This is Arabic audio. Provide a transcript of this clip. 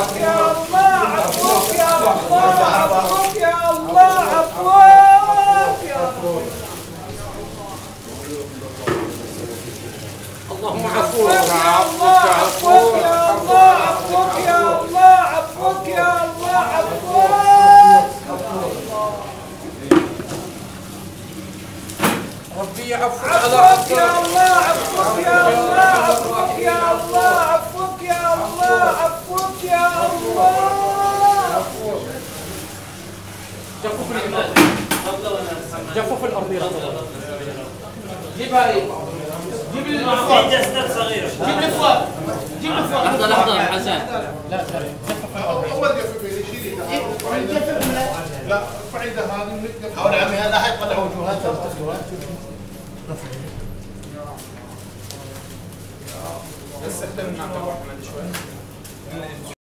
عفوك يا الله، عفوك يا الله، عفوك يا الله، عفوك يا الله. اللهم عفوك يا الله، عفوك يا الله، عفوك يا الله، عفوك يا الله، عفوك. ربي يعفوك على عفوك يا الله، عفوك يا الله، عفوك يا الله، عفوك يا الله، عفوك يا الله. جفوف الإمام جفوف الأرضية. جيبها ايه؟ جيب لي الفوار. جيب لي الفوار. جيب لي الفوار. لحظة حسن. لا اول جفف يشيل لا فعيده هذه حول عمي هذا حيطلع وجوهات بس احنا بنعطي محمد شوي.